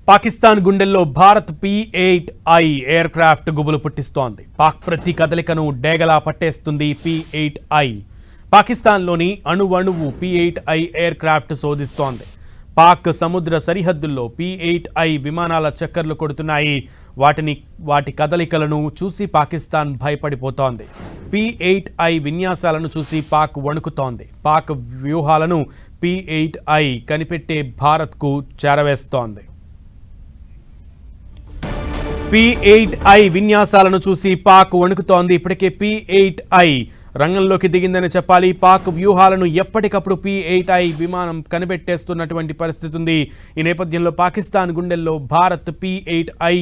పాకిస్తాన్ గుండెల్లో Bharat P-8I air craft గుబులు పుట్టిస్తోంది. పాక్ ప్రతి కదలికను డేగలా పట్టేస్తుంది P-8I. పాకిస్తాన్లోని అణువణువు P-8I ఎయిర్ క్రాఫ్ట్ శోధిస్తోంది. పాక్ సముద్ర సరిహద్దుల్లో P-8I విమానాల చక్కర్లు కొడుతున్నాయి. వాటి కదలికలను చూసి పాకిస్తాన్ భయపడిపోతోంది. P-8I విన్యాసాలను చూసి పాక్ వణుకుతోంది. పాక్ వ్యూహాలను P-8I కనిపెట్టే భారత్కు చేరవేస్తోంది. P-8I విన్యాసాలను చూసి పాక్ వణుకుతోంది. ఇప్పటికే P-8I రంగంలోకి దిగిందని చెప్పాలి. పాక్ వ్యూహాలను ఎప్పటికప్పుడు P-8I విమానం కనిపెట్టేస్తున్నటువంటి పరిస్థితి ఉంది. ఈ నేపథ్యంలో పాకిస్తాన్ గుండెల్లో భారత్ P-8I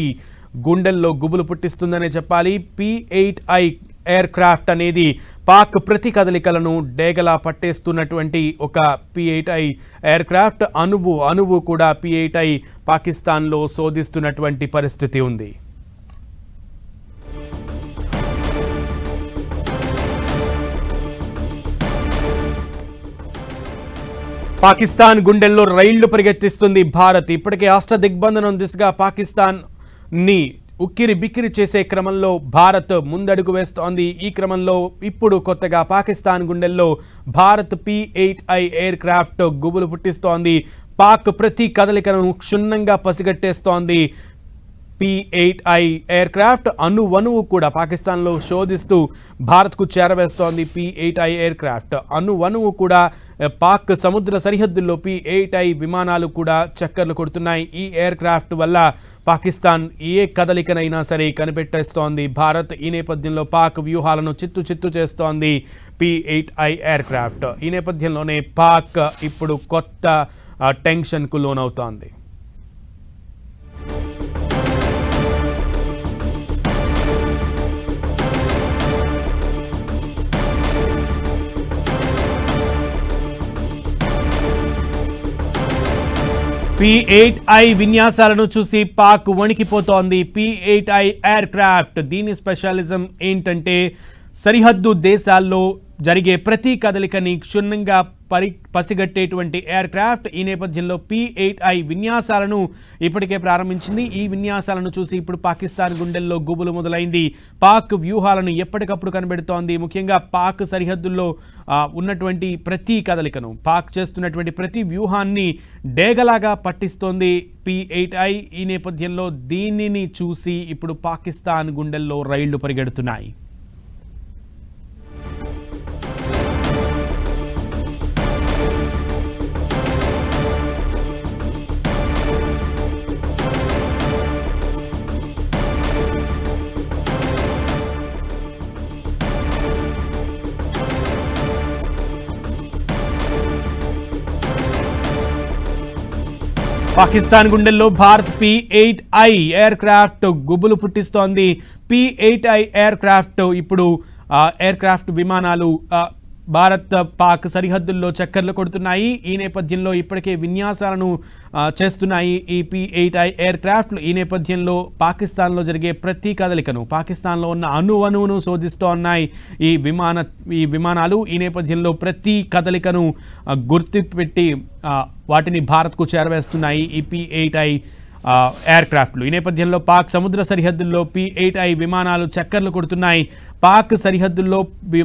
గుండెల్లో గుబులు పుట్టిస్తుందనే చెప్పాలి. P-8I ఎయిర్ క్రాఫ్ట్ అనేది పాక్ ప్రతి కదలికలను డేగలా పట్టేస్తున్నటువంటి ఒక P-8I ఎయిర్ క్రాఫ్ట్. అణువు కూడా P-8I పాకిస్తాన్లో శోధిస్తున్నటువంటి పరిస్థితి ఉంది. పాకిస్తాన్ గుండెల్లో రైళ్లు పరిగెత్తిస్తుంది భారత్. ఇప్పటికే అష్టదిగ్బంధనం దిశగా పాకిస్తాన్ ని ఉక్కిరి బిక్కిరి చేసే క్రమంలో భారత్ ముందడుగు వేస్తోంది. ఈ క్రమంలో ఇప్పుడు కొత్తగా పాకిస్తాన్ గుండెల్లో భారత్ P-8I ఎయిర్ క్రాఫ్ట్ గుబులు పుట్టిస్తోంది. పాక్ ప్రతి కదలికను క్షుణ్ణంగా పసిగట్టేస్తోంది. P-8I ఎయిర్ క్రాఫ్ట్ అణువణువు కూడా పాకిస్తాన్లో శోధిస్తూ భారత్కు చేరవేస్తోంది. P-8I ఎయిర్ క్రాఫ్ట్ అణువణువు కూడా పాక్ సముద్ర సరిహద్దుల్లో P-8I విమానాలు కూడా చక్కర్లు కొడుతున్నాయి. ఈ ఎయిర్ క్రాఫ్ట్ వల్ల పాకిస్తాన్ ఏ కదలికనైనా సరే కనిపెట్టేస్తోంది భారత్. ఈ నేపథ్యంలో పాక్ వ్యూహాలను చిత్తు చేస్తోంది P-8I ఎయిర్ క్రాఫ్ట్. ఈ నేపథ్యంలోనే పాక్ ఇప్పుడు కొత్త టెన్షన్కు లోనవుతోంది. P-8I విన్యాసాలను చూసి పాక్ వణికిపోతోంది. P-8I ఎయిర్ క్రాఫ్ట్ దీని స్పెషలిజం ఏంటంటే సరిహద్దు దేశాల్లో జరిగే ప్రతి కదలికని క్షుణ్ణంగా పసిగట్టేటువంటి ఎయిర్ క్రాఫ్ట్. ఈ నేపథ్యంలో P-8I విన్యాసాలను ఇప్పటికే ప్రారంభించింది. ఈ విన్యాసాలను చూసి ఇప్పుడు పాకిస్తాన్ గుండెల్లో గుబులు మొదలైంది. పాక్ వ్యూహాలను ఎప్పటికప్పుడు కనిపెడుతోంది. ముఖ్యంగా పాక్ సరిహద్దుల్లో ఉన్నటువంటి ప్రతి కదలికను, పాక్ చేస్తున్నటువంటి ప్రతి వ్యూహాన్ని డేగలాగా పట్టిస్తోంది P-8I. ఈ నేపథ్యంలో దీనిని చూసి ఇప్పుడు పాకిస్తాన్ గుండెల్లో రైళ్లు పరిగెడుతున్నాయి. పాకిస్తాన్ గుండెల్లో భారత్ P-8I ఎయిర్ క్రాఫ్ట్ గుబులు పుట్టిస్తోంది. P-8I ఎయిర్ క్రాఫ్ట్ ఇప్పుడు ఎయిర్ క్రాఫ్ట్ విమానాలు భారత్ పాక్ సరిహద్దుల్లో చక్కర్లు కొడుతున్నాయి. ఈ నేపథ్యంలో ఇప్పటికే విన్యాసాలను చేస్తున్నాయి ఈ P-8I ఎయిర్ క్రాఫ్ట్లు. ఈ నేపథ్యంలో పాకిస్తాన్లో జరిగే ప్రతి కదలికను, పాకిస్తాన్లో ఉన్న అణువును శోధిస్తూ ఉన్నాయి ఈ విమానాలు. ఈ నేపథ్యంలో ప్రతి కదలికను గుర్తుపెట్టి వాటిని భారత్కు చేరవేస్తున్నాయి ఈ P-8I ఎయిర్ క్రాఫ్ట్లు. ఈ నేపథ్యంలో పాక్ సముద్ర సరిహద్దుల్లో P-8I విమానాలు చక్కర్లు కొడుతున్నాయి. పాక్ సరిహద్దుల్లో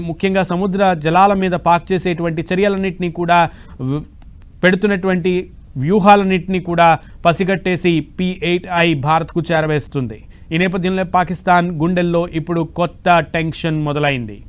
ముఖ్యంగా సముద్ర జలాల మీద పాక్ చేసేటువంటి చర్యలన్నింటినీ కూడా పెడుతున్నటువంటి వ్యూహాలన్నింటినీ కూడా పసిగట్టేసి P-8I భారత్కు చేరవేస్తుంది. ఈ నేపథ్యంలో పాకిస్తాన్ గుండెల్లో ఇప్పుడు కొత్త టెన్షన్ మొదలైంది.